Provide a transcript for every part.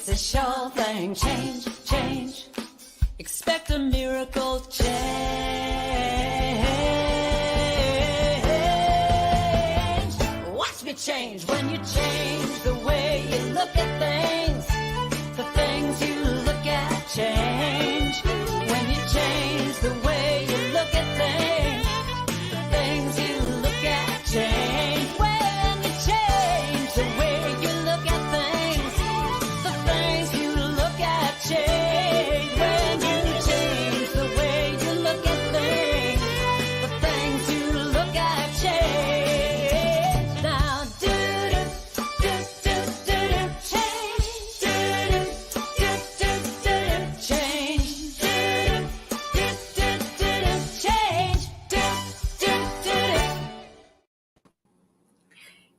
It's a sure thing. Change, change. Expect a miracle change. Watch me change when you change the way you look at things. The things you look at change. When you change the way you look at things, the things you look at change. When you change the way you look at things, the things you look at change. When you change the way you look at things, the things you look at change. Now do do do do do do change. Do do do do do do change. Do do do do do change. Do do do do.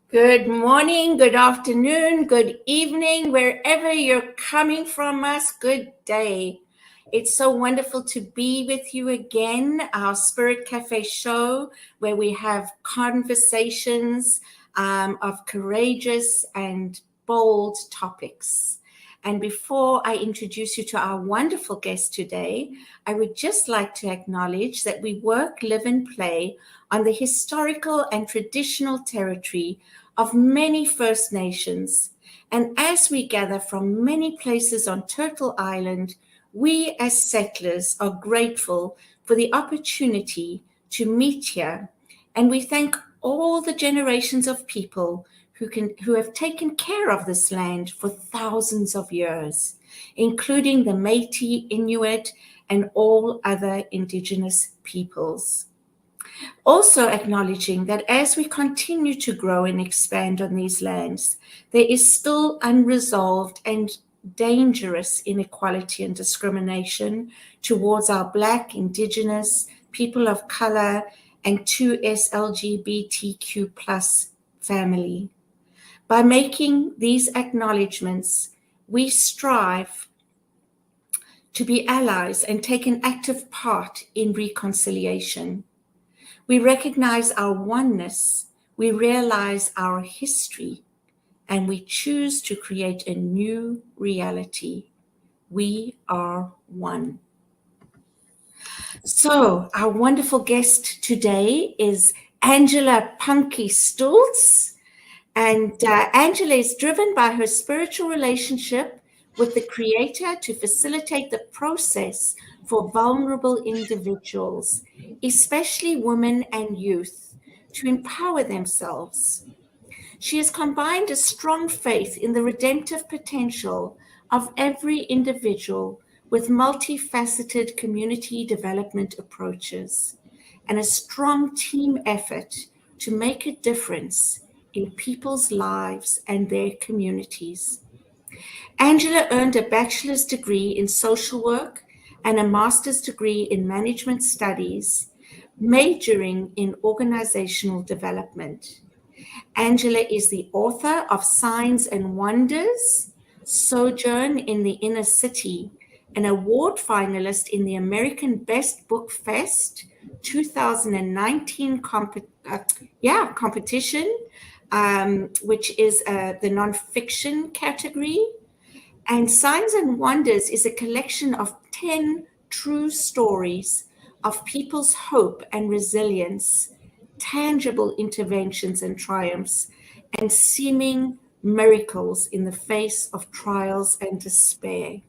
Good morning, good afternoon, good evening, wherever you're coming from us, good day. It's so wonderful to be with you again, our Spirit Cafe show, where we have conversations of courageous and bold topics. And before I introduce you to our wonderful guest today, I would just like to acknowledge that we work, live, and play on the historical and traditional territory of many First Nations. And as we gather from many places on Turtle Island, we as settlers are grateful for the opportunity to meet here. And we thank all the generations of people who have taken care of this land for thousands of years, including the Métis, Inuit, and all other Indigenous peoples. Also acknowledging that as we continue to grow and expand on these lands, there is still unresolved and dangerous inequality and discrimination towards our Black, Indigenous, people of color, and 2S LGBTQ plus family. By making these acknowledgements, we strive to be allies and take an active part in reconciliation. We recognize our oneness, we realize our history, and we choose to create a new reality. We are one. So our wonderful guest today is Angela Punky Stultz. And Angela is driven by her spiritual relationship with the Creator to facilitate the process for vulnerable individuals, especially women and youth, to empower themselves. She has combined a strong faith in the redemptive potential of every individual with multifaceted community development approaches and a strong team effort to make a difference in people's lives and their communities. Angela earned a bachelor's degree in social work and a master's degree in management studies, majoring in organizational development. Angela is the author of Signs and Wonders, Sojourn in the Innercity, an award finalist in the American Best Book Fest 2019 competition, which is the nonfiction category. And Signs and Wonders is a collection of 10 true stories of people's hope and resilience, tangible interventions and triumphs, and seeming miracles in the face of trials and despair.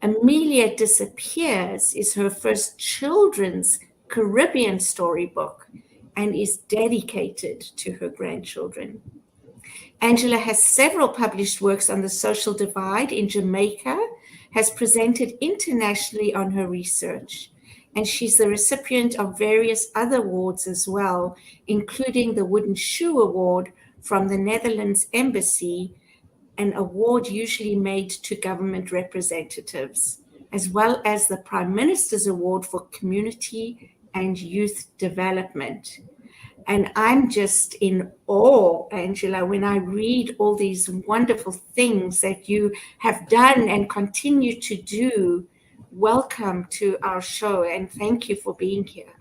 Amelia Disappears is her first children's Caribbean storybook and is dedicated to her grandchildren. Angela has several published works on the social divide in Jamaica, has presented internationally on her research, and she's the recipient of various other awards as well, including the Wooden Shoe Award from the Netherlands Embassy, an award usually made to government representatives, as well as the Prime Minister's Award for Community and Youth Development. And I'm just in awe, Angela, when I read all these wonderful things that you have done and continue to do. Welcome to our show, and thank you for being here.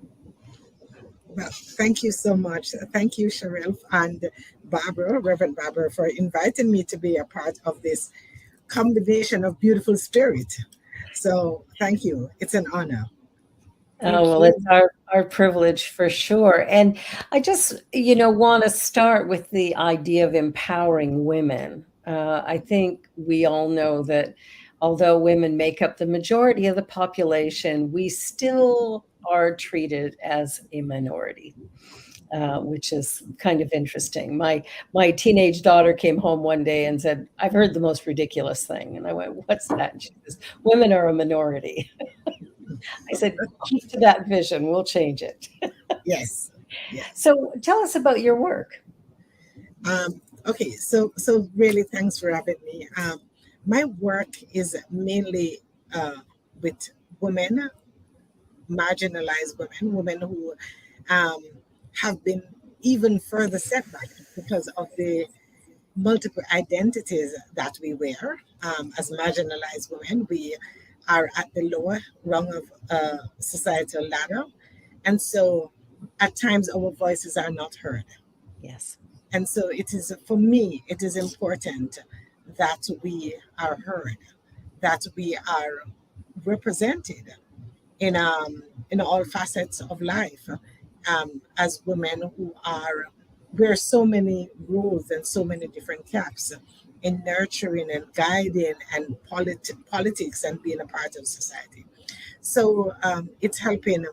Well, thank you so much. Thank you, Cheryl and Barbara, Reverend Barbara, for inviting me to be a part of this combination of beautiful spirit. So thank you. It's an honor. Thank Well, you. it's our privilege for sure. And I just, want to start with the idea of empowering women. I think we all know that although women make up the majority of the population, we still are treated as a minority. Which is kind of interesting. My teenage daughter came home one day and said, "I've heard the most ridiculous thing." And I went, "What's that?" And she says, "Women are a minority." I said, "Keep to that vision. We'll change it." Yes. Yes. So tell us about your work. Okay. So really, thanks for having me. My work is mainly with women, marginalized women, women who um, have been even further set back because of the multiple identities that we wear. As marginalized women, we are at the lower rung of societal ladder. And so at times our voices are not heard. Yes. And so it is, for me, it is important that we are heard, that we are represented in all facets of life, as women who are wear so many roles and so many different caps in nurturing and guiding and politics and being a part of society. So it's helping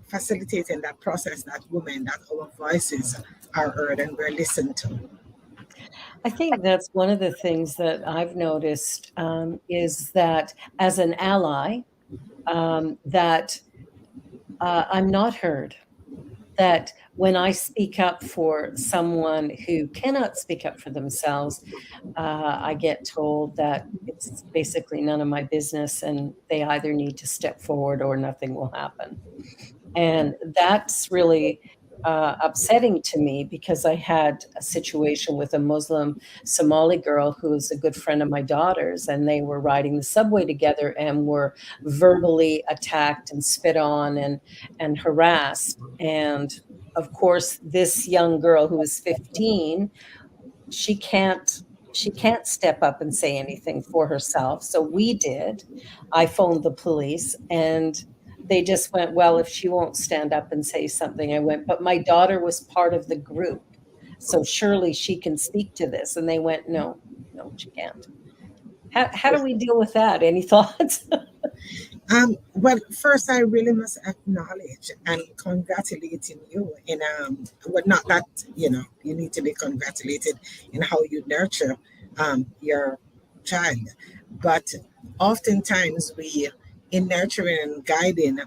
facilitating that process, that women, that our voices are heard and we're listened to. I think that's one of the things that I've noticed is that as an ally, that I'm not heard. That when I speak up for someone who cannot speak up for themselves, I get told that it's basically none of my business and they either need to step forward or nothing will happen. And that's really upsetting to me because I had a situation with a Muslim Somali girl who was a good friend of my daughter's, and they were riding the subway together and were verbally attacked and spit on and harassed. And of course, this young girl who was 15, she can't step up and say anything for herself. So we did. I phoned the police and they just went, "Well, if she won't stand up and say something." I went, "But my daughter was part of the group, so surely she can speak to this." And they went, "No, she can't." How do we deal with that? Any thoughts? Well, first, I really must acknowledge and congratulating you in well, not that you need to be congratulated in how you nurture your child, but oftentimes we, in nurturing and guiding,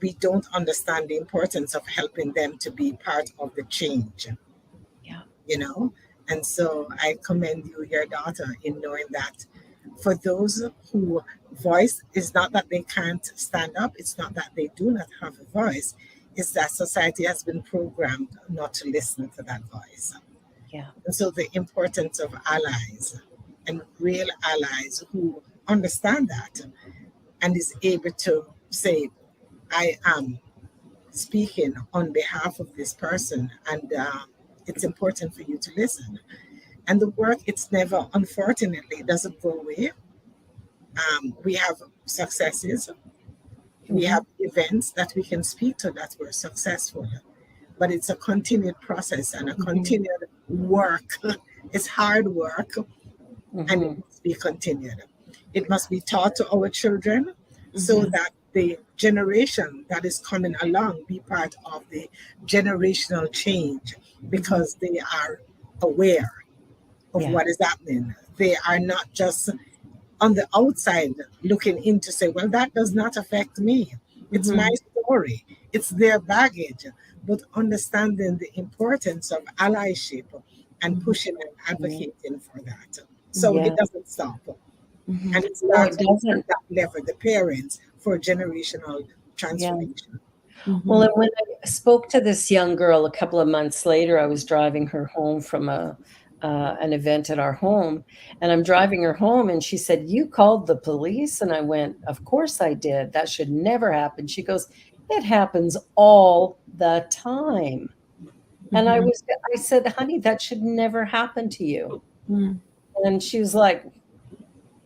we don't understand the importance of helping them to be part of the change. Yeah. And so I commend you, your daughter, in knowing that for those who voice is not that they can't stand up, it's not that they do not have a voice, it's that society has been programmed not to listen to that voice. Yeah. And so the importance of allies and real allies who understand that and is able to say, I am speaking on behalf of this person, and it's important for you to listen. And the work, it's never, unfortunately, it doesn't go away. We have successes, we have events that we can speak to that were successful, but it's a continued process and a continued work. It's hard work, and it must be continued. It must be taught to our children so that the generation that is coming along be part of the generational change, because they are aware of what is happening. They are not just on the outside looking in to say, well, that does not affect me. It's my story. It's their baggage. But understanding the importance of allyship and pushing and advocating for that. So it doesn't stop. And it starts at that level, the parents, for generational transformation. Well, and when I spoke to this young girl a couple of months later, I was driving her home from an event at our home, and I'm driving her home, and she said, "You called the police?" And I went, "Of course I did. That should never happen." She goes, "It happens all the time." And I said, "Honey, that should never happen to you." And she was like,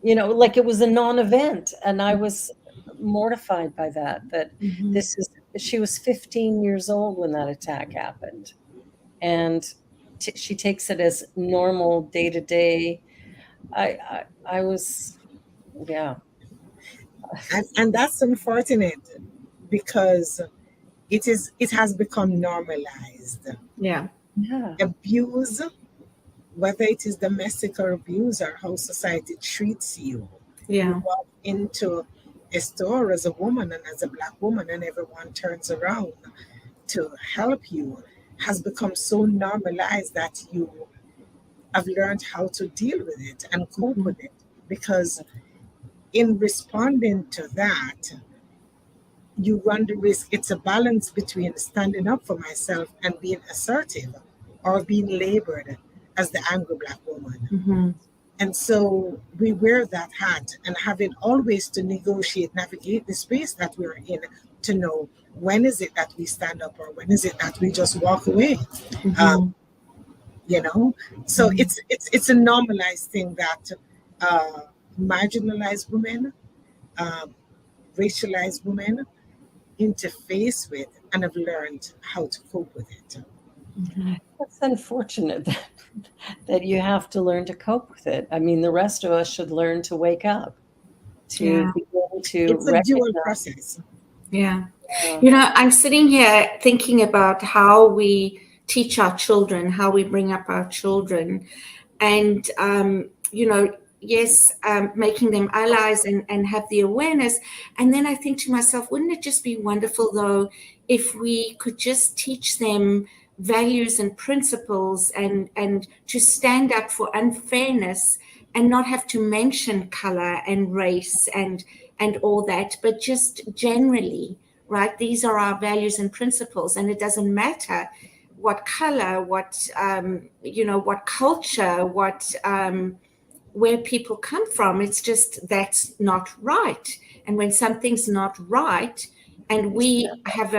like it was a non-event. And I was mortified by that Mhm. she was 15 years old when that attack happened. And she takes it as normal day to day. I was, yeah. And that's unfortunate because it has become normalized. Yeah. Yeah. Abuse, whether it is domestic or abuse or how society treats you. You Yeah. walk into a store as a woman and as a Black woman, and everyone turns around to help you, has become so normalized that you have learned how to deal with it and cope Mhm. with it. Because in responding to that, you run the risk. It's a balance between standing up for myself and being assertive or being labored as the angry Black woman. Mhm. And so we wear that hat and having always to negotiate, navigate the space that we're in to know when is it that we stand up or when is it that we just walk away. Um, Mhm. you know, so Mhm. it's a normalized thing that uh, marginalized women, um, racialized women interface with and have learned how to cope with it. Mhm. That's unfortunate that you have to learn to cope with it. I mean, the rest of us should learn to wake up, to Yeah. begin to It's a dual recognize. process. Yeah. uh, I'm sitting here thinking about how we teach our children, how we bring up our children, and yes, making them allies and have the awareness. And then I think to myself, wouldn't it just be wonderful though if we could just teach them values and principles and to stand up for unfairness and not have to mention color and race and all that, but just generally, right? These are our values and principles, and it doesn't matter what color, what culture, where people come from. It's just that's not right. And when something's not right, and we have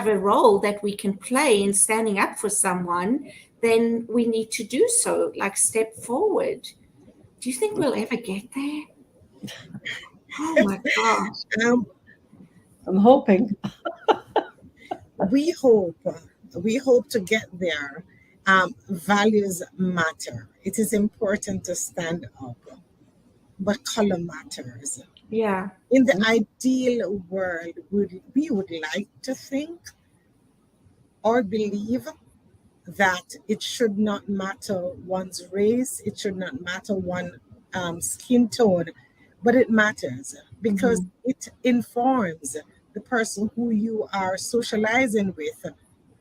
a role that we can play in standing up for someone, then we need to do so, like step forward. Do you think we'll ever get there? Oh my gosh. Um, I'm hoping. we hope we hope to get there. Values matter. It is important to stand up, but color matters. Yeah. In the ideal world, we would like to think or believe that it should not matter one's race, it should not matter one skin tone, but it matters because Mhm. it informs the person who you are socializing with,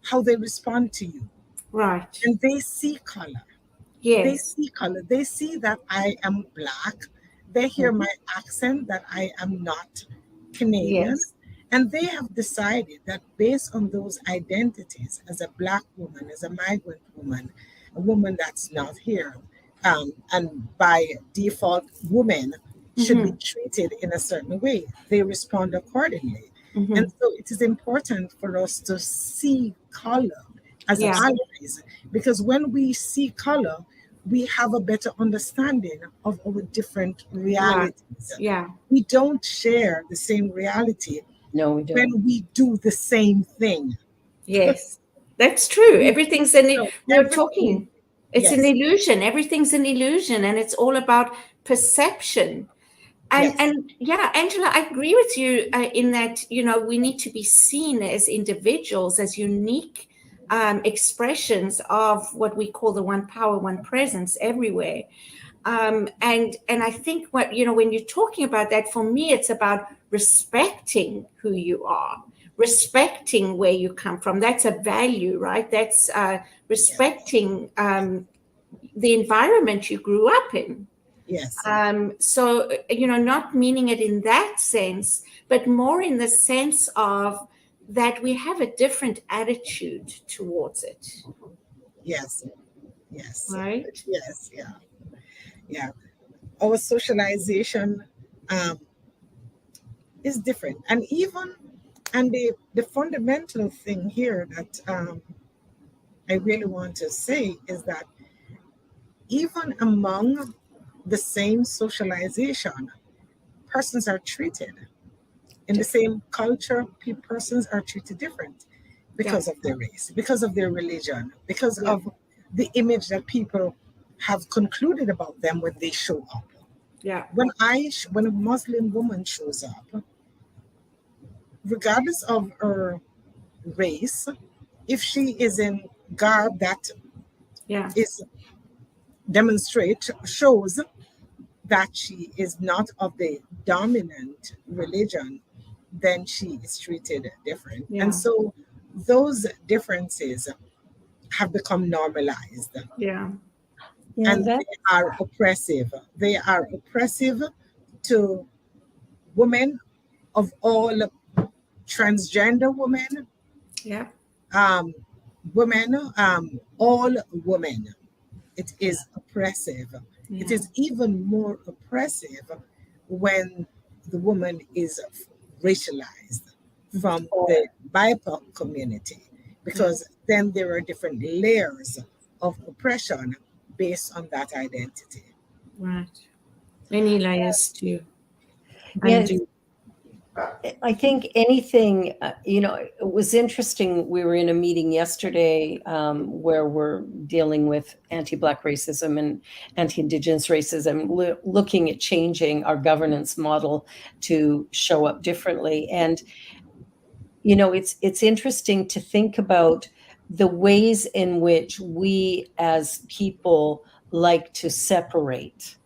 how they respond to you. Right. And they see color. They Yes. see color. They see that I am Black. They hear Mhm. my accent, that I am not Canadian. Yes. And they have decided that based on those identities, as a Black woman, as a migrant woman, a woman that's not here, and by default, women should be Mhm. treated in a certain way. They respond accordingly. And Mhm. so it is important for us to see color as Yeah. allies, because when we see color, we have a better understanding of our different Right. realities. Yeah. We don't share the same reality No, we don't. when we do the same thing. Yes. That's true. We, Everything's an so we were everything, talking. It's an yes, illusion. Everything's an illusion, and it's all about perception. And yes, and yeah, Angela, I agree with you in that we need to be seen as individuals, as unique expressions of what we call the one power, one presence everywhere. And I think when you're talking about that, for me, it's about respecting who you are, respecting where you come from. That's a value, right? That's yes, respecting the environment you grew up in. yes, So, not meaning it in that sense, but more in the sense of that we have a different attitude towards it, yes, yes, right? yes, yeah, yeah. Our socialization um, is different. And even, and the fundamental thing here that I really want to say is that even among the same socialization, persons are treated in the same culture. Persons are treated different because of their race, because of their religion, because of the image that people have concluded about them when they show up. Yeah. When a Muslim woman shows up, regardless of her race, if she is in garb that is shows that she is not of the dominant religion, then she is treated different. And so those differences have become normalized. And they are oppressive. They are oppressive to women of all, transgender women, women, all women. It is oppressive. It is even more oppressive when the woman is racialized from the BIPOC community, because then there are different layers of oppression based on that identity. Right. Many layers too. Yeah, I think anything, it was interesting. We were in a meeting yesterday where we're dealing with anti-Black racism and anti-Indigenous racism, looking at changing our governance model to show up differently. And, it's interesting to think about the ways in which we as people like to separate.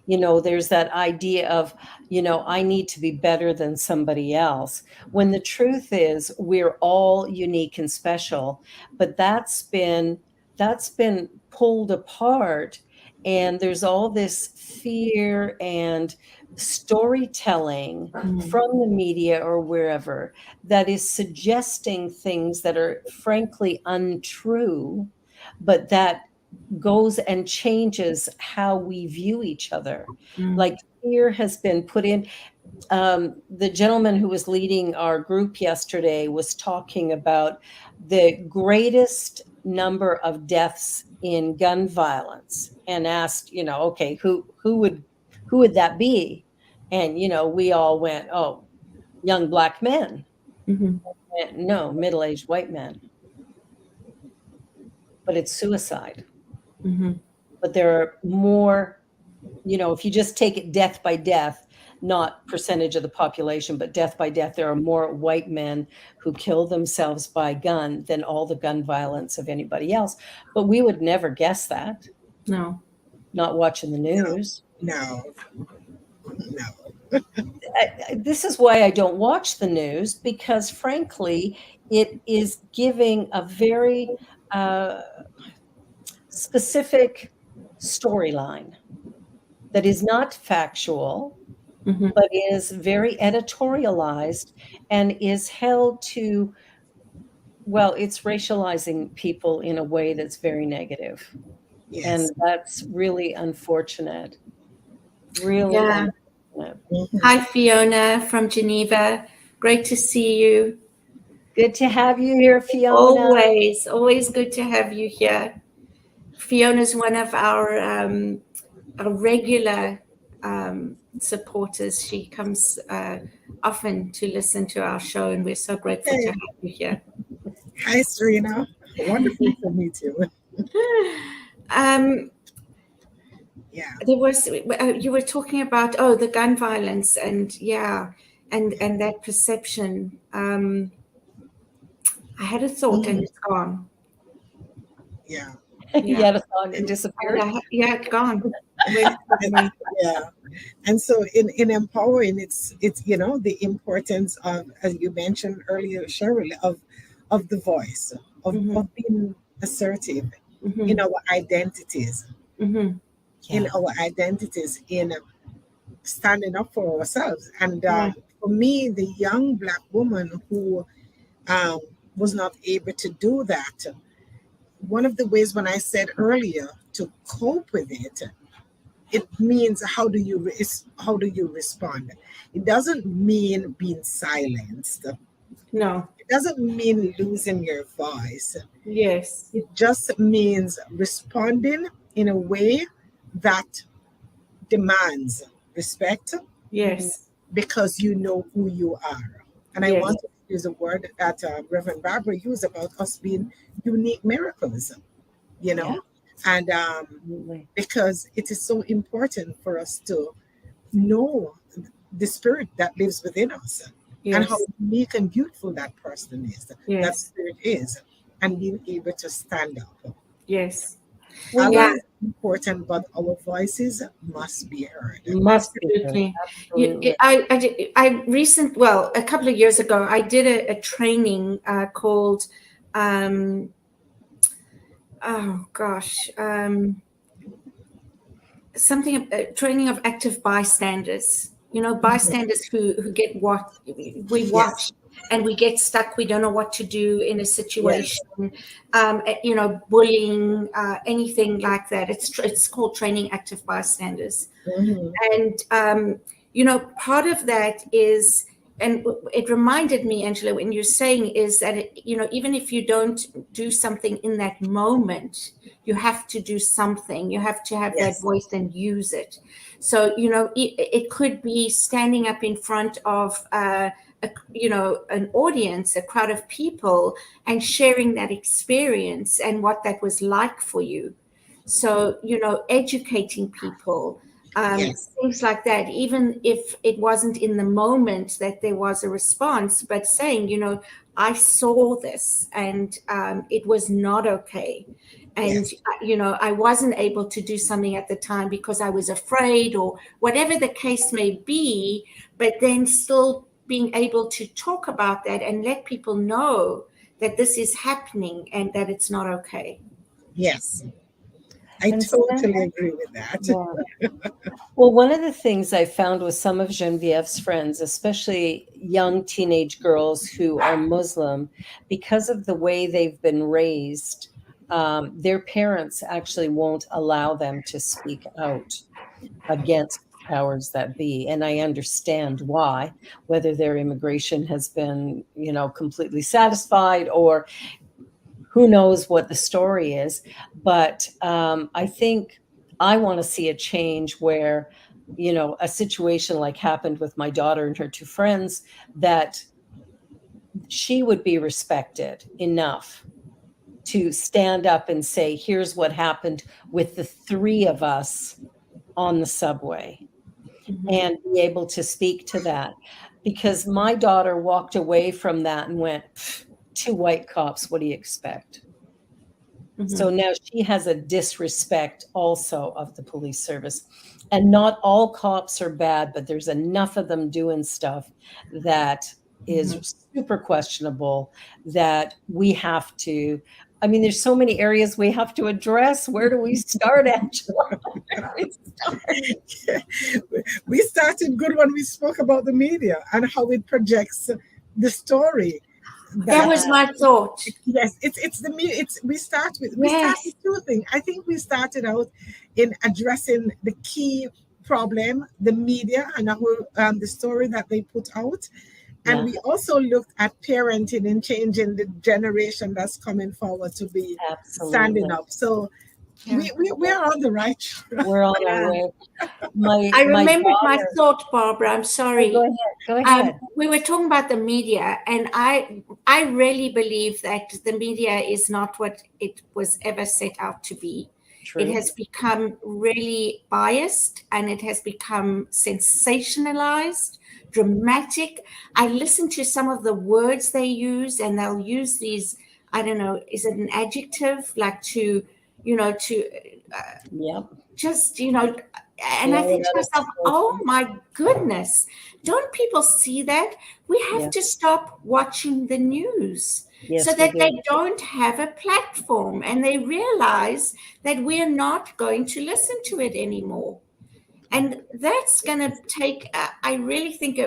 There's that idea of, I need to be better than somebody else, when the truth is we're all unique and special. But that's been pulled apart, and there's all this fear and storytelling from the media or wherever that is suggesting things that are frankly untrue, but that goes and changes how we view each other. Like fear has been put in. The gentleman who was leading our group yesterday was talking about the greatest number of deaths in gun violence, and asked, okay, who would that be? And we all went, oh, young Black men. No, middle-aged white men. But it's suicide. But there are more, if you just take it death by death, not percentage of the population, but death by death, there are more white men who kill themselves by gun than all the gun violence of anybody else. But we would never guess that. No. Not watching the news. No. This is why I don't watch the news, because frankly, it is giving a very specific storyline that is not factual, but is very editorialized and is held to, it's racializing people in a way that's very negative. And that's really unfortunate. Really unfortunate. Hi, Fiona from Geneva. Great to see you. Good to have you here, Fiona. Always good to have you here. Fiona's one of our regular supporters. She comes often to listen to our show, and we're so grateful to have you here. Hi, Serena. Wonderful to meet you. There was you were talking about the gun violence and and that perception. I had a thought and it's gone. You had a thought and disappeared. It's gone. And so in empowering, it's the importance of, as you mentioned earlier, Cheryl, of the voice, of being assertive in our identities, in our identities, in standing up for ourselves. And for me, the young Black woman who was not able to do that, one of the ways, when I said earlier, to cope with it, it means how do you respond? It doesn't mean being silenced. No. It doesn't mean losing your voice. Yes. It just means responding in a way that demands respect Yes. because you know who you are. And I Yes. want to use a word that Reverend Barbara used about us being unique miracles, you know, and Absolutely. because it is so important for us to know the spirit that lives within us and how Yes. unique and beautiful that person is, that Yes. spirit is, and being able to stand up. Yes. Well, Yeah. Ours is important, but our voices must be heard. must be heard. Absolutely. Absolutely. Well, a couple of years ago, I did a training called, something, training of active bystanders. You know, bystanders who get what we watch. Yes. And we get stuck. We don't know what to do in a Yes. situation. You know, bullying, anything like that. It's called training active bystanders. Mhm. And you know, part of that is, and it reminded me, Angela, when you're saying is that you know, even if you don't do something in that moment, you have to do something. You have to have that Yes. voice and use it. So you know, it could be standing up in front of you know, an audience, a crowd of people, and sharing that experience and what that was like for you. So you know, educating people, Yes. things like that, even if it wasn't in the moment that there was a response, but saying, you know, I saw this and it was not okay. And, Yes. you know, I wasn't able to do something at the time because I was afraid or whatever the case may be, but then still being able to talk about that and let people know that this is happening and that it's not okay. Yes. I And totally agree with that. yeah. Well, one of the things I found with some of Genevieve's friends, especially young teenage girls who are Muslim, because of the way they've been raised, their parents actually won't allow them to speak out against powers that be. And I understand why, whether their immigration has been, you know, completely satisfied or who knows what the story is. But I think I want to see a change where, you know, a situation like happened with my daughter and her two friends, that she would be respected enough to stand up and say, here's what happened with the three of us on the subway, and be able to speak to that. Because my daughter walked away from that and went, two white cops, what do you expect? So now she has a disrespect also of the police service. And not all cops are bad, but there's enough of them doing stuff that is super questionable that we have to. I mean, there's so many areas we have to address. Where do we start, Angela? Where do we start? We started good when we spoke about the media and how it projects the story. That was my thought. Yes, it's the it's we start with Yes. two things. I think we started out in addressing the key problem, the media and the story that they put out. And we also looked at parenting and changing the generation that's coming forward to be standing up. So we are on the right track. We're on our way. I remembered my thought, Barbara. I'm sorry. Go ahead. We were talking about the media, and I really believe that the media is not what it was ever set out to be. True. It has become really biased, and it has become sensationalized, dramatic. I listen to some of the words they use, and they'll use these, I don't know, is it an adjective, like to, you know, to just, you know, and I think to myself, oh my goodness, don't people see that? We have to stop watching the news so that they don't have a platform and they realize that we're not going to listen to it anymore. And that's going to take, I really think,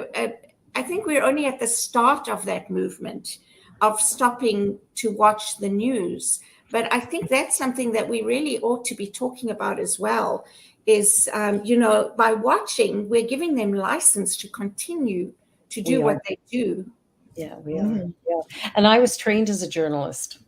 I think we're only at the start of that movement of stopping to watch the news. But I think that's something that we really ought to be talking about as well, is, you know, by watching, we're giving them license to continue to do what they do. Yeah, we are. Yeah. And I was trained as a journalist.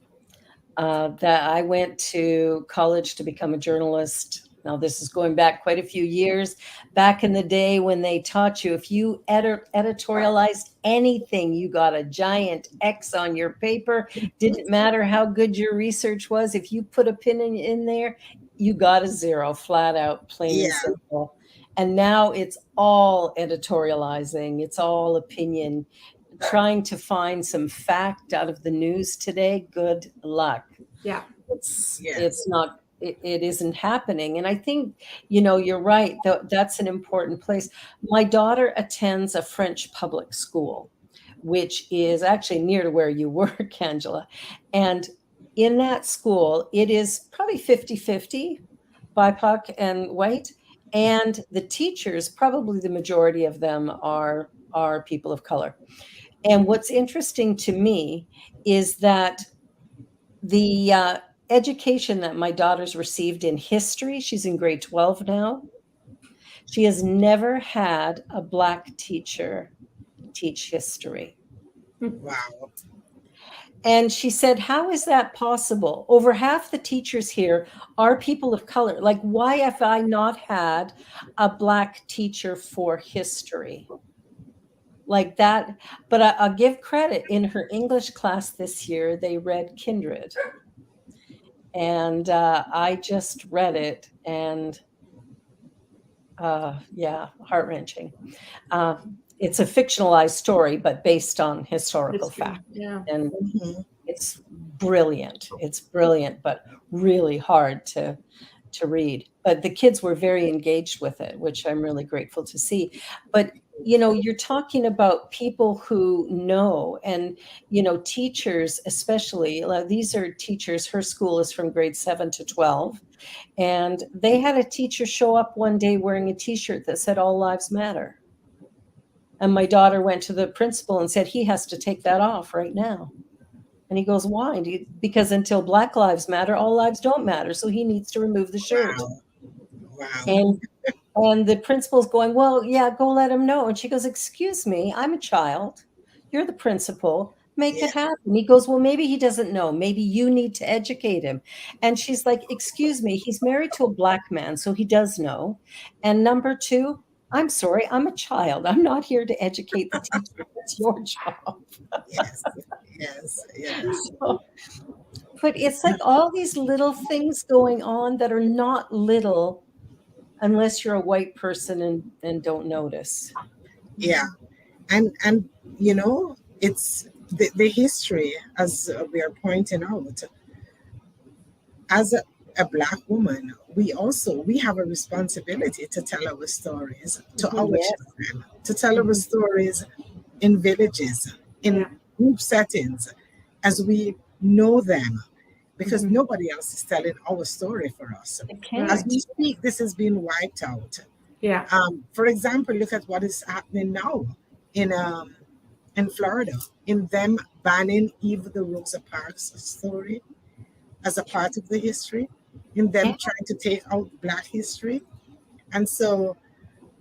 that I went to college to become a journalist. Now, this is going back quite a few years. Back in the day when they taught you, if you editorialized anything, you got a giant X on your paper. Didn't matter how good your research was. If you put opinion in there, you got a 0, flat out, plain and simple. And now it's all editorializing. It's all opinion. Trying to find some fact out of the news today, good luck. Yeah. It's not, it isn't happening. And I think, you're right. That's an important place. My daughter attends a French public school, which is actually near to where you work, Angela. And in that school, it is probably 50-50 BIPOC and white. And the teachers, probably the majority of them are people of color. And what's interesting to me is that the education that my daughter's received in history, she's in grade 12 now, she has never had a Black teacher teach history. Wow. And she said, how is that possible? Over half the teachers here are people of color. Like, why have I not had a Black teacher for history? Like that. But I'll give credit. In her English class this year, they read Kindred. And I just read it, and heart-wrenching. It's a fictionalized story, but based on historical fact. Yeah. And it's brilliant. It's brilliant, but really hard to read. But the kids were very engaged with it, which I'm really grateful to see. But you're talking about people who know, and, teachers, especially, these are teachers. Her school is from grade 7 to 12. And they had a teacher show up one day wearing a t-shirt that said, "All lives matter." And my daughter went to the principal and said, he has to take that off right now. And he goes, why? Because until Black lives matter, all lives don't matter. So he needs to remove the shirt. Wow. And the principal's going, well, yeah, go let him know. And she goes, excuse me, I'm a child. You're the principal. Make it happen. He goes, well, maybe he doesn't know. Maybe you need to educate him. And she's like, excuse me, he's married to a Black man, so he does know. And number 2, I'm sorry, I'm a child. I'm not here to educate the teacher. That's your job. Yes. But it's like all these little things going on that are not little unless you're a white person and don't notice. Yeah. And it's the history, as we are pointing out. As a Black woman, we have a responsibility to tell our stories to our children, to tell our stories in villages, in group settings, as we know them, because nobody else is telling our story for us. As we speak, this has been wiped out. Yeah. For example, look at what is happening now in Florida, in them banning Eva the Rosa Parks story as a part of the history, in them trying to take out Black history. And so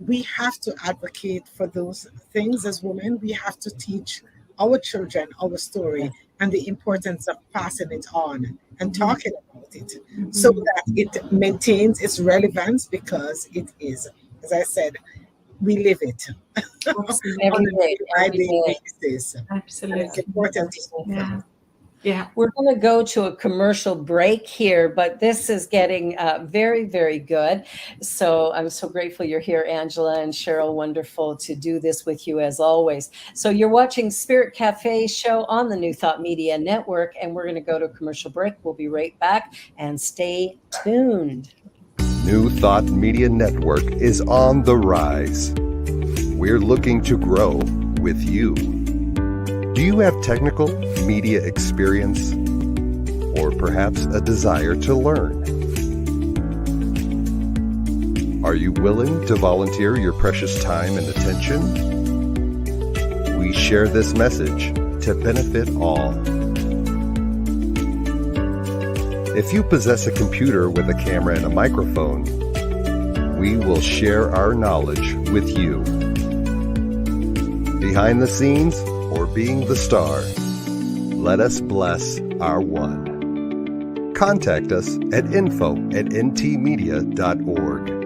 we have to advocate for those things as women. We have to teach our children our story and the importance of passing it on and talking about it so that it maintains its relevance, because it is, as I said, we live it on a day-by-day basis. Absolutely. It's important. Yeah. We're going to go to a commercial break here, but this is getting very, very good. So I'm so grateful you're here, Angela and Cheryl. Wonderful to do this with you as always. So you're watching Spirit Cafe show on the New Thought Media Network, and we're going to go to a commercial break. We'll be right back, and stay tuned. New Thought Media Network is on the rise. We're looking to grow with you. Do you have technical media experience, or perhaps a desire to learn? Are you willing to volunteer your precious time and attention? We share this message to benefit all. If you possess a computer with a camera and a microphone, we will share our knowledge with you. Behind the scenes, or being the star, let us bless our one. Contact us at info@ntmedia.org.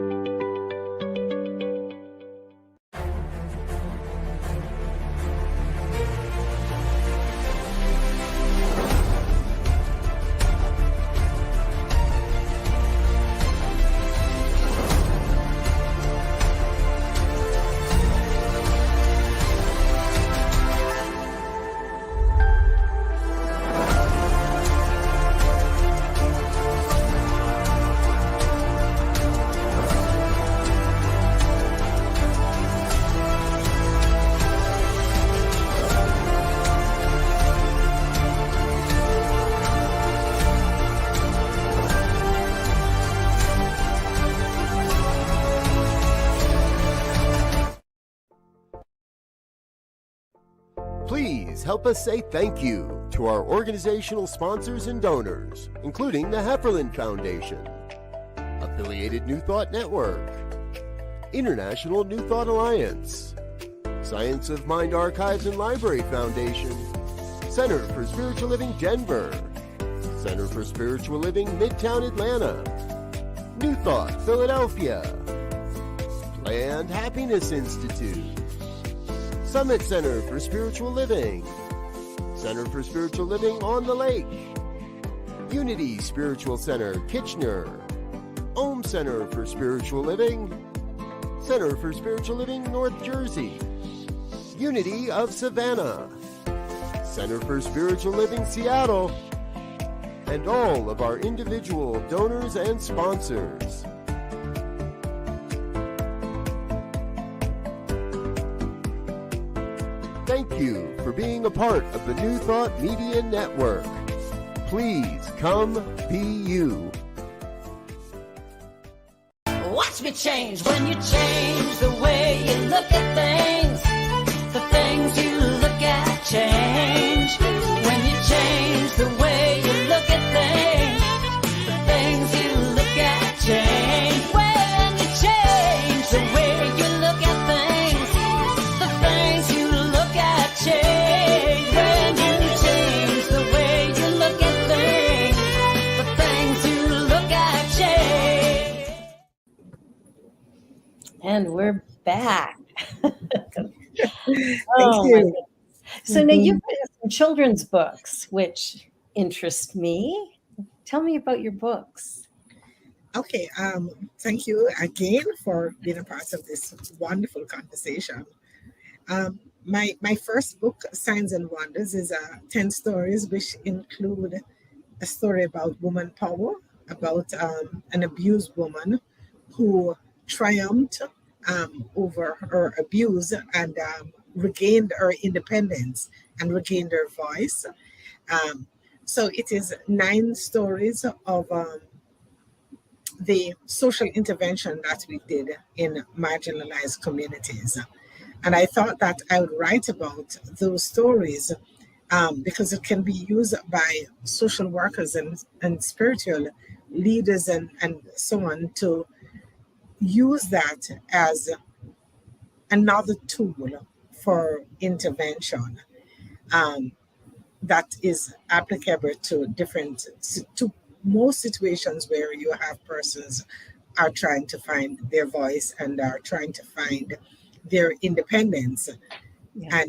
Please help us say thank you to our organizational sponsors and donors, including the Hefferland Foundation, Affiliated New Thought Network, International New Thought Alliance, Science of Mind Archives and Library Foundation, Center for Spiritual Living Denver, Center for Spiritual Living Midtown Atlanta, New Thought Philadelphia, Planned Happiness Institute, Summit Center for Spiritual Living, Center for Spiritual Living on the Lake, Unity Spiritual Center Kitchener, Om Center for Spiritual Living, Center for Spiritual Living North Jersey, Unity of Savannah, Center for Spiritual Living Seattle, and all of our individual donors and sponsors. Thank you for being a part of the New Thought Media Network. Please come be you. Watch me change when you change the way you look at things. The things you look at change. When you change the way you look at things. The things you look at change. When you change the way you look at things. The things you look at change. When you change the way you look at things. The things you look at change. And we're back. Thank Oh, my you. goodness. So now you've written some children's books, which interest me. Tell me about your books. Okay, thank you again for being a part of this wonderful conversation. My first book, Signs and Wonders, is 10 stories, which include a story about woman power, about an abused woman who triumphed over her abuse and regained her independence and regained her voice. So it is 9 stories of the social intervention that we did in marginalized communities. And I thought that I would write about those stories because it can be used by social workers and spiritual leaders and so on to use that as another tool for intervention that is applicable to most situations where you have persons are trying to find their voice and are trying to find their independence. Yeah.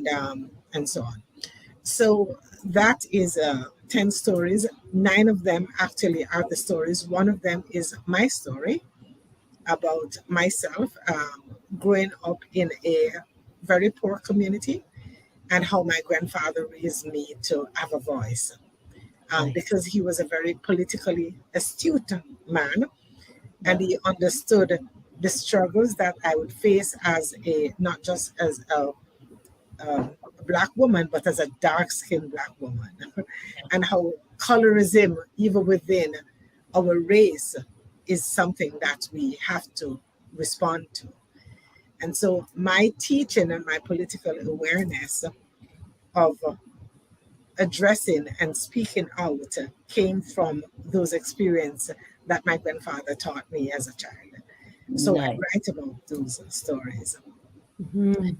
And so on. So that is 10 stories. 9 of them actually are the stories. One of them is my story about myself growing up in a very poor community and how my grandfather raised me to have a voice because he was a very politically astute man and he understood the struggles that I would face as not just as a Black woman, but as a dark-skinned Black woman, and how colorism, even within our race, is something that we have to respond to. And so my teaching and my political awareness of addressing and speaking out came from those experiences that my grandfather taught me as a child. So Nice. I write about those stories. Mhm.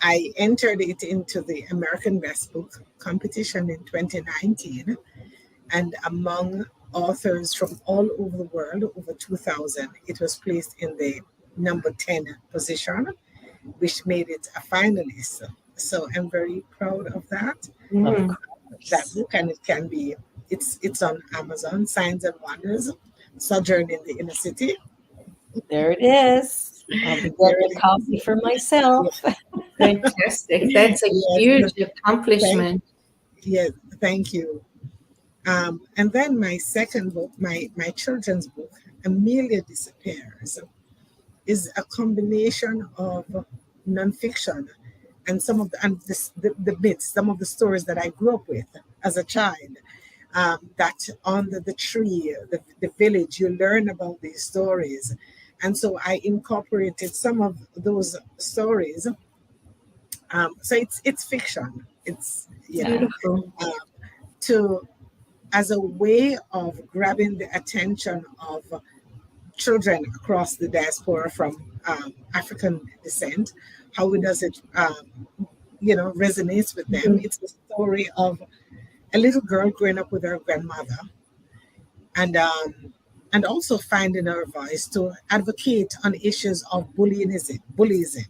I entered it into the American Best Book competition in 2019. And among authors from all over the world, over 2,000, it was placed in the number 10 position, which made it a finalist. So I'm very proud of that. Mm. That book, and it's on Amazon, Signs and Wonders, Sojourn in the Innercity. There it is. I'll be getting a copy for myself. Fantastic. That's a huge accomplishment. Yes, thank you. And then my second book, my children's book, Amelia Disappears, is a combination of nonfiction and some of the bits, some of the stories that I grew up with as a child. That under the tree, the village, you learn about these stories. And so I incorporated some of those stories. So it's fiction. It's Beautiful. As a way of grabbing the attention of children across the diaspora from African descent. How does it, resonates with them? It's the story of a little girl growing up with her grandmother, and also finding her voice to advocate on issues of bullying, because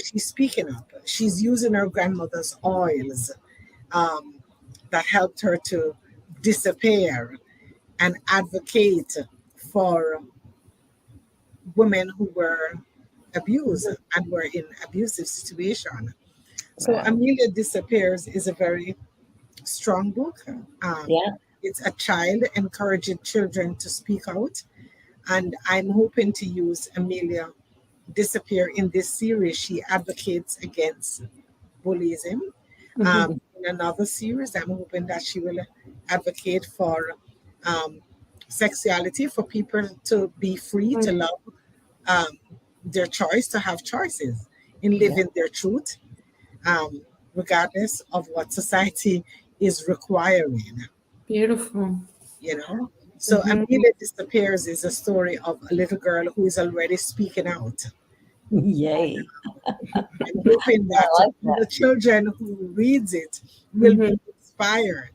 she's speaking up. She's using her grandmother's oils that helped her to disappear and advocate for women who were abused and were in abusive situation. So Amelia Disappears is a very strong book. It's a child encouraging children to speak out. And I'm hoping to use Amelia Disappear in this series. She advocates against bullying. In another series, I'm hoping that she will advocate for sexuality, for people to be free to love their choice, to have choices in living their truth, regardless of what society is requiring. Beautiful. So Amelia Disappears is a story of a little girl who is already speaking out. Yay. I'm hoping that the children who reads it will be inspired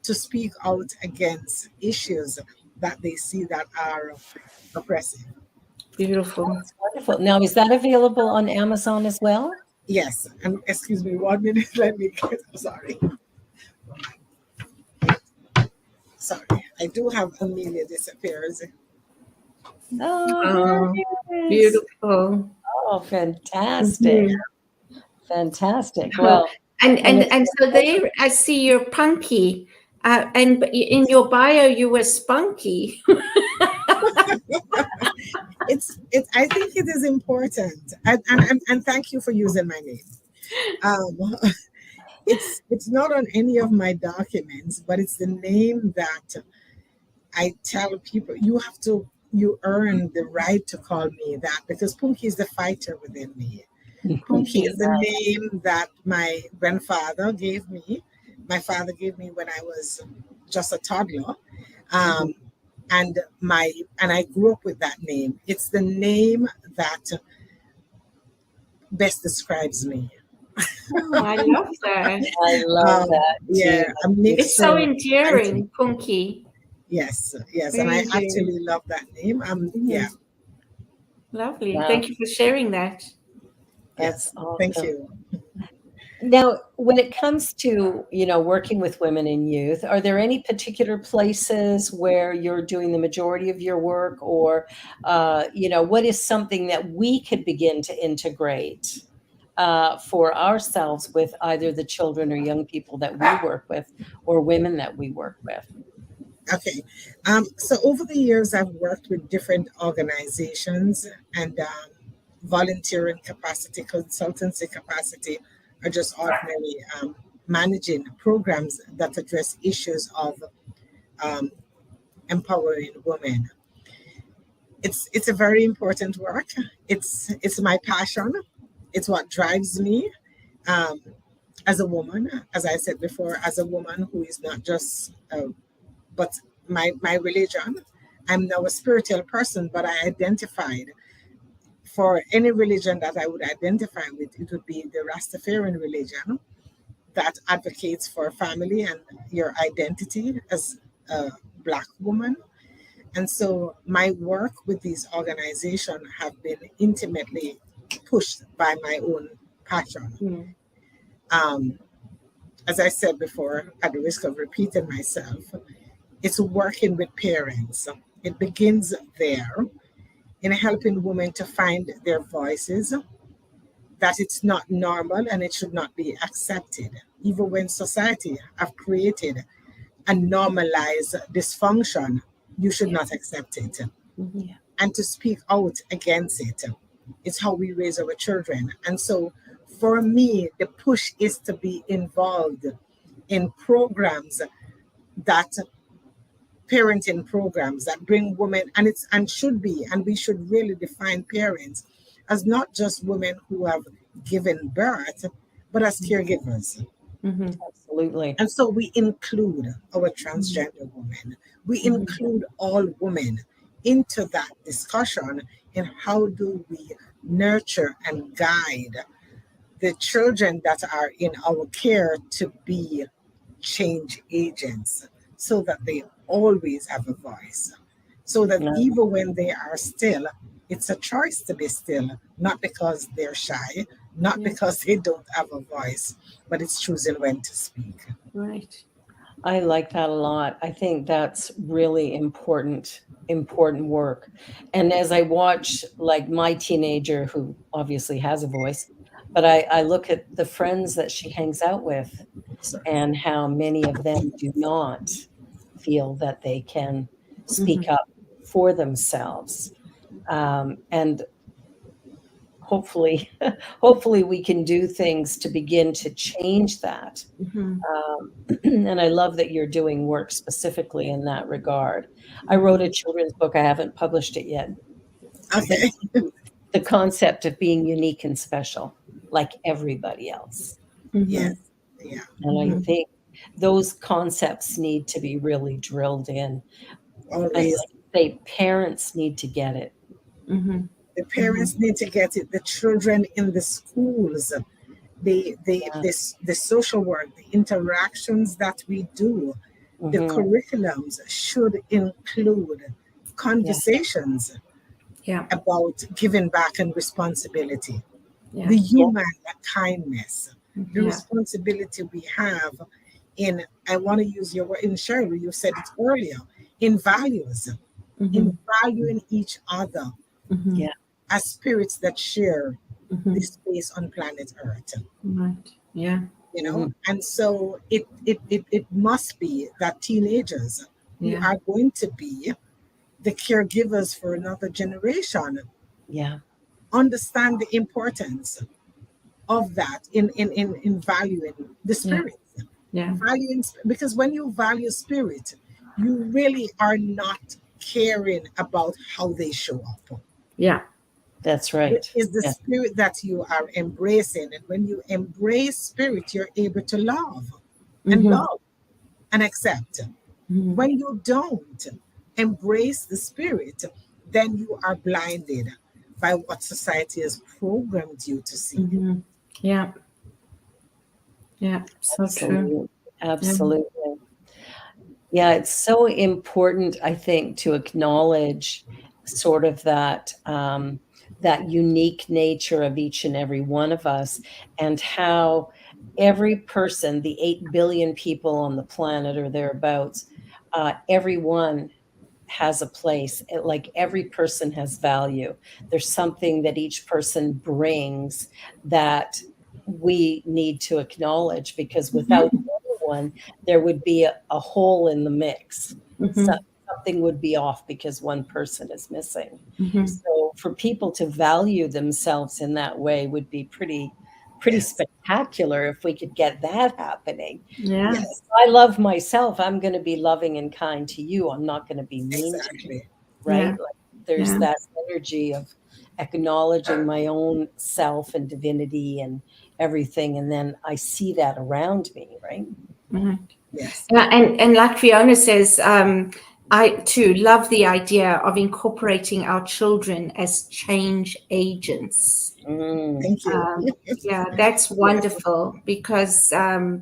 to speak out against issues that they see that are oppressive. Beautiful. That's wonderful. Now, is that available on Amazon as well? Yes. And excuse me 1 minute. Let me get, sorry. Sorry. I do have Amelia Disappears. Oh, beautiful. Oh, fantastic. Fantastic. Well, and so there I see you're punky. And in your bio you were spunky. It's I think it is important. And thank you for using my name. It's not on any of my documents, but it's the name that I tell people you earn the right to call me that, because Punky is the fighter within me. Punky is the name that my grandfather gave me. My father gave me when I was just a toddler. And I grew up with that name. It's the name that best describes me. I love that. I love that. Yeah, it's so endearing, Punky. Yes, and I actually love that name. Yeah. Lovely. Wow. Thank you for sharing that. Yes, awesome. Thank you. Now, when it comes to, working with women and youth, are there any particular places where you're doing the majority of your work, or, what is something that we could begin to integrate for ourselves with either the children or young people that we work with or women that we work with? Okay. So over the years, I've worked with different organizations and volunteering capacity, consultancy capacity, or just ordinary managing programs that address issues of empowering women. It's a very important work. It's my passion. It's what drives me as a woman, as I said before, as a woman who is not just but my religion. I'm now a spiritual person, but I identified for any religion that I would identify with, it would be the Rastafarian religion, that advocates for family and your identity as a Black woman. And so my work with these organizations have been intimately pushed by my own passion. As I said before, at the risk of repeating myself, it's working with parents. It begins there in helping women to find their voices, that it's not normal and it should not be accepted, even when society have created and normalized dysfunction. You should not accept it. And to speak out against it. It's how we raise our children. And so for me, the push is to be involved in programs that parenting programs that bring women, and should be, and we should really define parents as not just women who have given birth, but as caregivers. Absolutely. And so we include our transgender women. We include all women into that discussion in how do we nurture and guide the children that are in our care to be change agents, so that they always have a voice, so that even when they are still, it's a choice to be still, not because they're shy, not because they don't have a voice, but it's choosing when to speak. Right. I like that a lot. I think that's really important work. And as I watch, like, my teenager, who obviously has a voice, but I look at the friends that she hangs out with and how many of them do not feel that they can speak up for themselves. And hopefully we can do things to begin to change that. And I love that you're doing work specifically in that regard. I wrote a children's book. I haven't published it yet. Okay. The concept of being unique and special, like everybody else. Yes. Yeah. And I think those concepts need to be really drilled in. Always. And like say, parents need to get it. The parents need to get it. The children in the schools, the social work, the interactions that we do, the curriculums should include conversations about giving back and responsibility, the human kindness, the responsibility we have in, I want to use your word, in Shirley, you said it earlier, in values, in valuing each other as spirits that share this space on planet Earth. Right. Yeah. You know, and so it must be that teenagers who are going to be the caregivers for another generation understand the importance of that in valuing the spirit. Valuing, because when you value spirit, you really are not caring about how they show up. Yeah. That's right. It is the spirit that you are embracing. And when you embrace spirit, you're able to love and accept. When you don't embrace the spirit, then you are blinded by what society has programmed you to see. Yeah. Yeah. So true. Absolutely. Yeah, it's so important, I think, to acknowledge sort of that that unique nature of each and every one of us, and how every person, the 8 billion people on the planet or thereabouts, everyone has a place. Like every person has value. There's something that each person brings that we need to acknowledge, because without anyone, there would be a hole in the mix. Something would be off because one person is missing. So for people to value themselves in that way would be pretty spectacular if we could get that happening. Yes. If I love myself, I'm going to be loving and kind to you. I'm not going to be mean to you, right? Like there's that energy of acknowledging my own self and divinity and everything, and then I see that around me, right? Yes. And like Fiona says, I too love the idea of incorporating our children as change agents. Thank you. Yeah, that's wonderful because I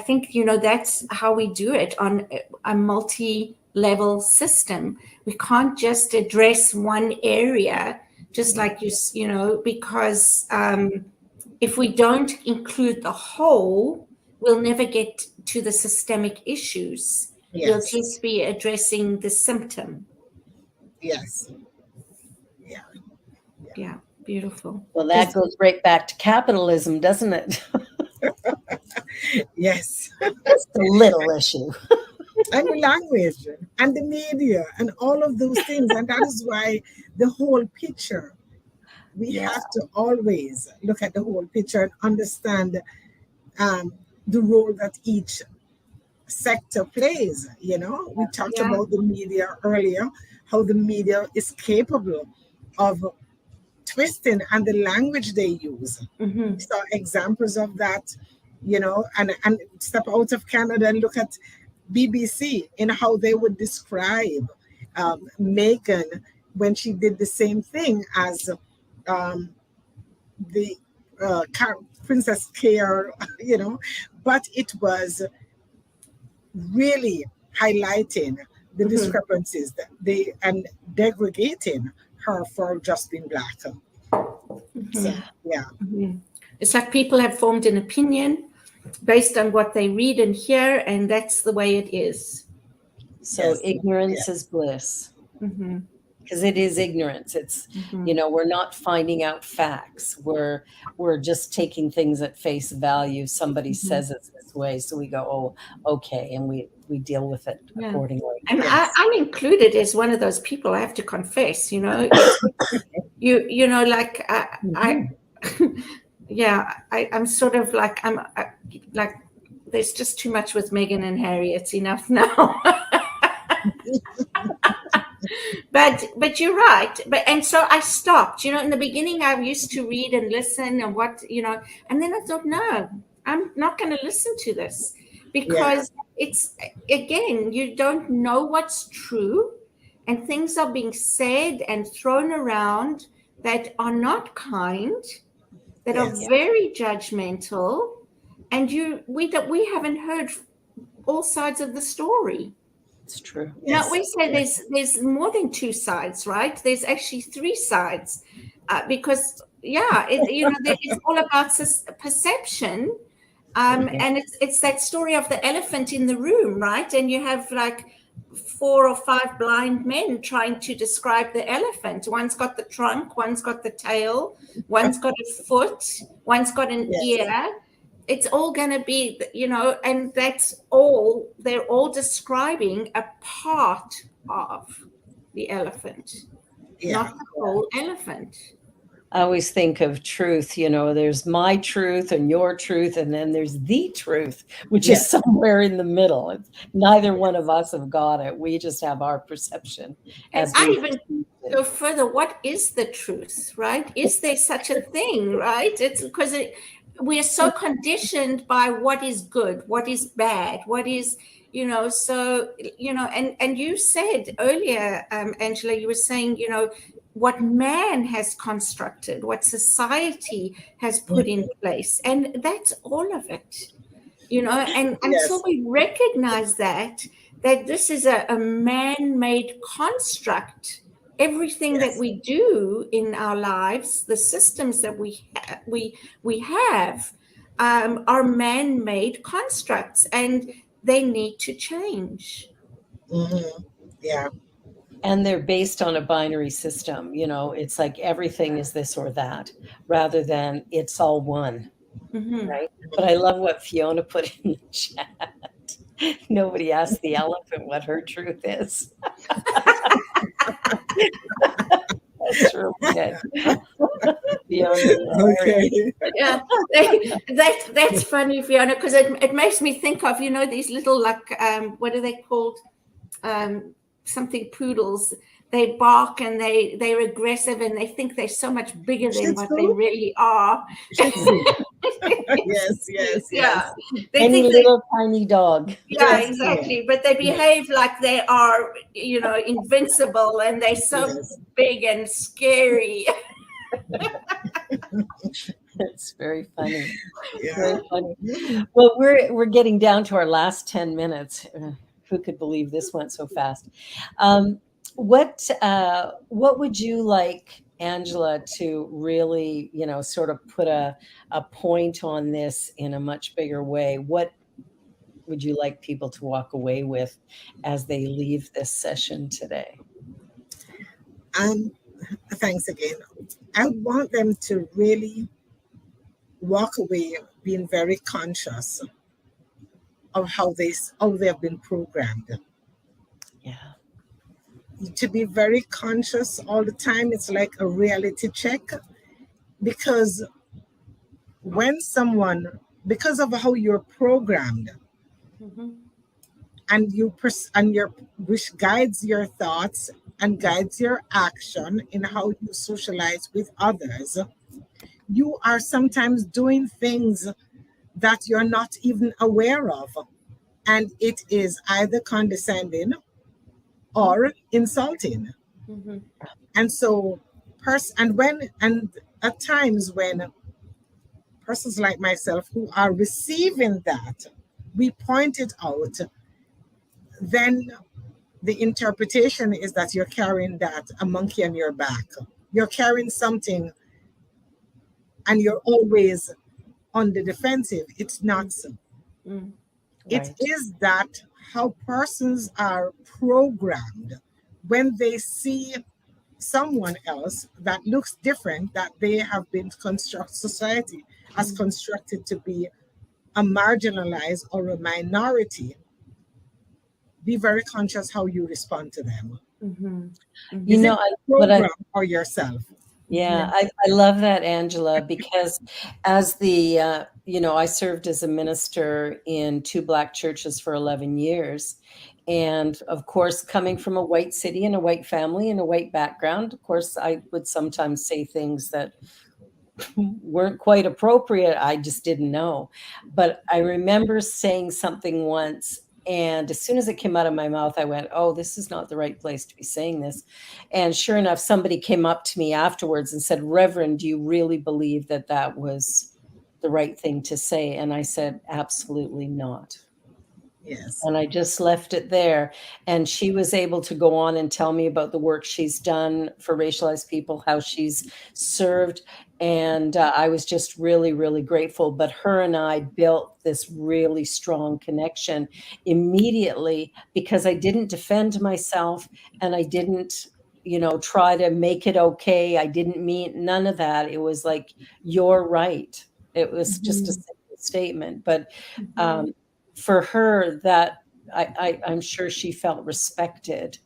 think, that's how we do it on a multi-level system. We can't just address one area, just like because if we don't include the whole, we'll never get to the systemic issues. We'll Yes. just be addressing the symptom. Yes. Yeah. Yeah, beautiful. Well, that goes right back to capitalism, doesn't it? Yes. It's a little issue. And the language and the media and all of those things. And that is why the whole picture, we have to always look at the whole picture and understand the role that each sector plays. We talked about the media earlier, how the media is capable of twisting and the language they use. Mm-hmm. So examples of that, and step out of Canada and look at BBC in how they would describe Meghan when she did the same thing as the Princess Care, but it was really highlighting the discrepancies and degrading her for just being Black. So, yeah. Mm-hmm. It's like people have formed an opinion based on what they read and hear, and that's the way it is. So ignorance is bliss. Because it is ignorance. It's, we're not finding out facts. We're just taking things at face value. Somebody says it's this way, so we go, oh, okay, and we deal with it accordingly. And I'm included as one of those people. I have to confess, I'm sort of like there's just too much with Meghan and Harry. It's enough now. But you're right. And so I stopped. In the beginning, I used to read and listen and and then I thought, no, I'm not going to listen to this because it's, again, you don't know what's true, and things are being said and thrown around that are not kind, that are very judgmental, and we haven't heard all sides of the story. It's true. Now, we say there's more than two sides, right? There's actually three sides, because it's all about perception, and it's that story of the elephant in the room, right? And you have like 4 or 5 blind men trying to describe the elephant. One's got the trunk, one's got the tail, one's got a foot, one's got an ear. It's all going to be, and that's all, they're all describing a part of the elephant, not the whole elephant. I always think of truth, there's my truth and your truth, and then there's the truth, which is somewhere in the middle. It's, neither one of us have got it. We just have our perception. And I even go further. What is the truth, right? Is there such a thing, right? It's because we are so conditioned by what is good, what is bad, what is, and you said earlier, Angela, you were saying, what man has constructed, what society has put in place. And that's all of it, and until we recognize that this is a man-made construct. Everything that we do in our lives, the systems that we have are man-made constructs, and they need to change. Yeah. And they're based on a binary system. It's like everything is this or that, rather than it's all one. Right? But I love what Fiona put in the chat. Nobody asked the elephant what her truth is. That's really good. Okay. Yeah, that's funny, Fiona, because it makes me think of these little what are they called? Something poodles. They bark and they're aggressive and they think they're so much bigger than what they really are. Yes, yes, Yeah. yes. They Any think they, little tiny dog. yeah, Yes, exactly. But they behave like they are, invincible, and they're so yes. big and scary. It's very funny. Yeah. Very funny. Well, we're getting down to our last 10 minutes. Who could believe this went so fast? Um, what would you like, Angela, to really, sort of put a point on this in a much bigger way? What would you like people to walk away with as they leave this session today? Um, Thanks again. I want them to really walk away being very conscious of how they have been programmed. Yeah. To be very conscious all the time, it's like a reality check, because because of how you're programmed, and which guides your thoughts and guides your action in how you socialize with others, you are sometimes doing things that you're not even aware of, and it is either condescending or insulting. And so and at times when persons like myself who are receiving that, we point it out, then the interpretation is that you're carrying a monkey on your back. You're carrying something and you're always on the defensive. It's not so. It Right. is that how persons are programmed when they see someone else that looks different, that they have been society has constructed to be a marginalized or a minority. Be very conscious how you respond to them. You Is know, it what I program or yourself? Yeah, I love that, Angela, because as I served as a minister in 2 Black churches for 11 years. And of course, coming from a white city and a white family and a white background, of course, I would sometimes say things that weren't quite appropriate. I just didn't know. But I remember saying something once, and as soon as it came out of my mouth, I went, oh, this is not the right place to be saying this. And sure enough, somebody came up to me afterwards and said, Reverend, do you really believe that that was the right thing to say? And I said, absolutely not. Yes. And I just left it there. And she was able to go on and tell me about the work she's done for racialized people, how she's served. And I was just really, really grateful. But her and I built this really strong connection immediately because I didn't defend myself and I didn't, try to make it okay. I didn't mean none of that. It was like, you're right. It was just a simple statement. But for her, that I'm sure she felt respected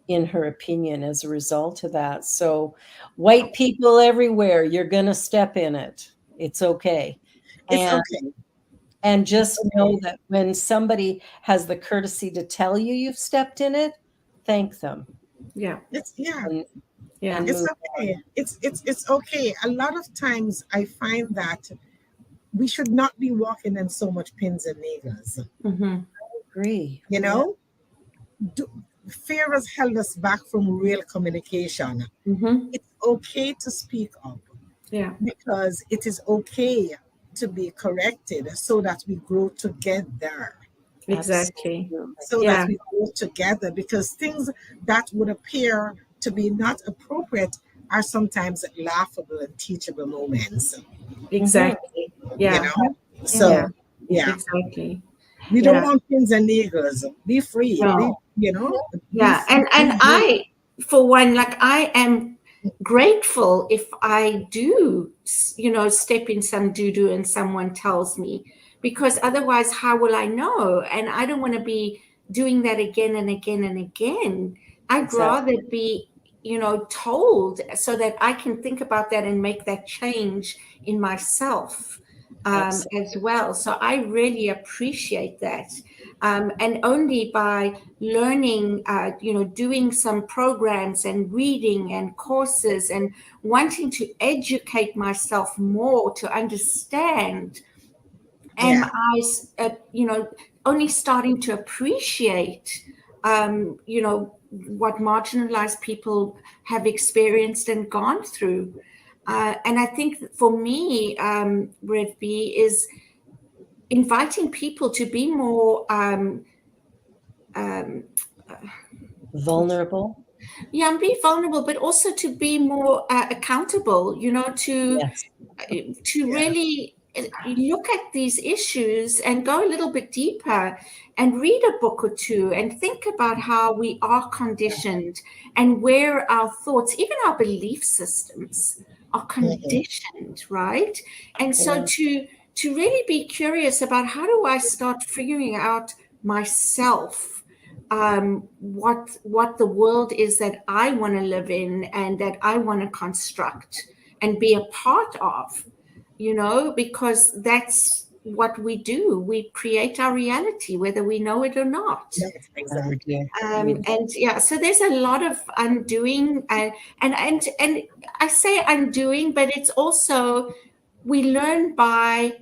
in her opinion as a result of that. So white people everywhere, you're going to step in it. It's okay. It's And, okay. and just know that when somebody has the courtesy to tell you you've stepped in it, thank them. Yeah. It's And it's move okay. It's okay. A lot of times I find that we should not be walking in so much pins and needles. on. Agree. Fear has held us back from real communication. It's okay to speak up. Yeah. Because it is okay to be corrected so that we grow together. Exactly. So that we grow together, because things that would appear to be not appropriate are sometimes laughable and teachable moments. Exactly. Yeah. So Exactly. we don't want pins and needles. Be free. No. Be Yeah. free. And I, for one, I am grateful if I do, step in some doo-doo and someone tells me, because otherwise, how will I know? And I don't want to be doing that again and again and again. I'd rather be, told so that I can think about that and make that change in myself. as well. So I really appreciate that. And only by learning, doing some programs and reading and courses and wanting to educate myself more to understand, am I, only starting to appreciate, what marginalized people have experienced and gone through. And I think for me, Red B, is inviting people to be more vulnerable. Yeah, and be vulnerable, but also to be more accountable, to Yes. really look at these issues and go a little bit deeper and read a book or two and think about how we are conditioned and where our thoughts, even our belief systems, are conditioned, right? And so to really be curious about, how do I start figuring out myself, what the world is that I want to live in and that I want to construct and be a part of, because that's what we do. We create our reality, whether we know it or not. Yes, exactly. And yeah, so there's a lot of undoing, and I say undoing, but it's also, we learn by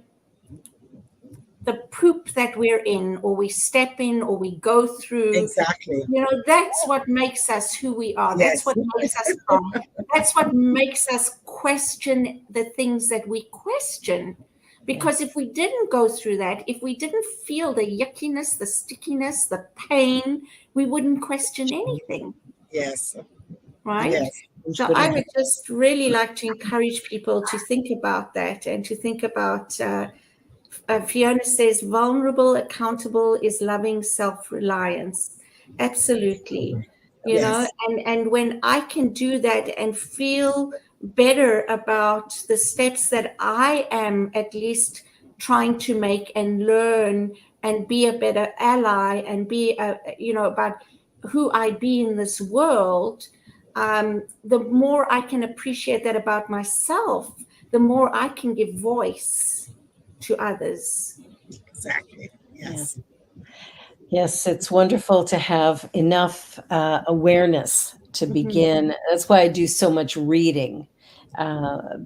the poop that we're in, or we step in, or we go through. Exactly. That's what makes us who we are. Yes. That's what makes us strong. That's what makes us question the things that we question. Because if we didn't go through that, if we didn't feel the yuckiness, the stickiness, the pain, we wouldn't question anything. Yes. Right? Yes. So I would just really like to encourage people to think about that, and to think about, Fiona says, vulnerable, accountable is loving self-reliance. Absolutely. Yes. And when I can do that and feel better about the steps that I am at least trying to make and learn and be a better ally and be, about who I be in this world, the more I can appreciate that about myself, the more I can give voice to others. Exactly. Yes. Yes, it's wonderful to have enough awareness to begin. That's why I do so much reading,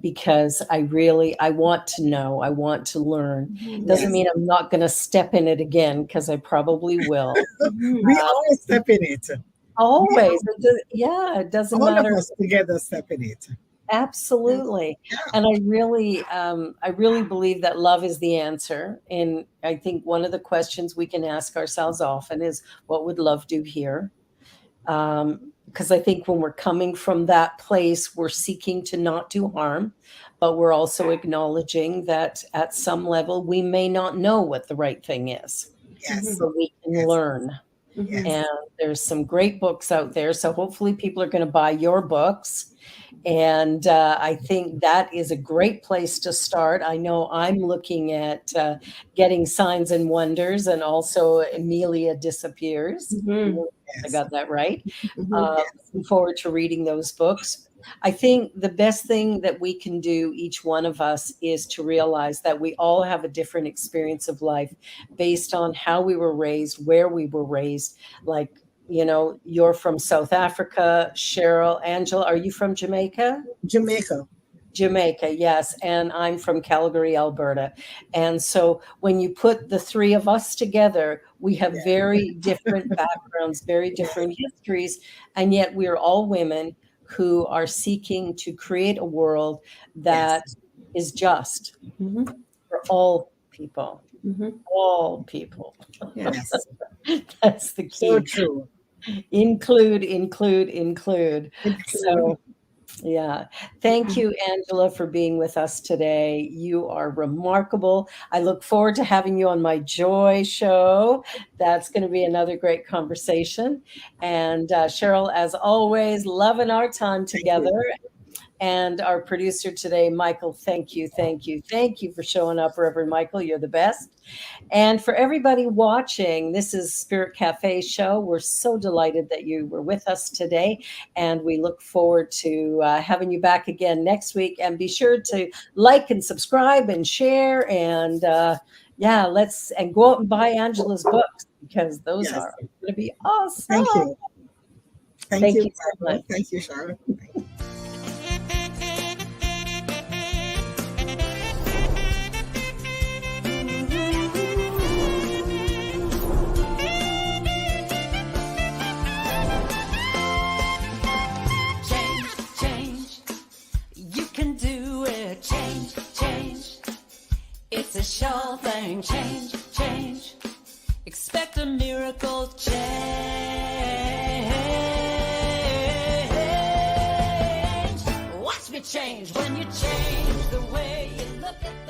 because I want to know, I want to learn. Doesn't mean I'm not going to step in it again, because I probably will. We always step in it. Always. It doesn't All matter. of us together step in it. Absolutely. Yeah. And I really believe that love is the answer. And I think one of the questions we can ask ourselves often is, what would love do here? Because I think when we're coming from that place, we're seeking to not do harm, but we're also acknowledging that at some level, we may not know what the right thing is. Yes. So we can learn. Yes. And there's some great books out there. So hopefully people are going to buy your books. And I think that is a great place to start. I know I'm looking at getting Signs and Wonders, and also Amelia Disappears. I got that right. Looking forward to reading those books. I think the best thing that we can do, each one of us, is to realize that we all have a different experience of life based on how we were raised, where we were raised. Like, you're from South Africa, Cheryl. Angela, are you from Jamaica? Jamaica, yes. And I'm from Calgary, Alberta. And so when you put the three of us together, we have very different backgrounds, very different histories. And yet we're all women who are seeking to create a world that is just for all people. All people. Yes. That's the key. So true. Include. So, yeah. Thank you, Angela, for being with us today. You are remarkable. I look forward to having you on my Joy show. That's going to be another great conversation. And Cheryl, as always, loving our time together. And our producer today, Michael, thank you for showing up, Reverend Michael. You're the best. And for everybody watching, this is Spirit Cafe show. We're so delighted that you were with us today, and we look forward to having you back again next week. And be sure to like and subscribe and share, and and go out and buy Angela's books, because those are going to be awesome. Thank you. Thank you so much. Thank you, Sharon. It's a sure thing. Change. Expect a miracle change. Watch me change when you change the way you look at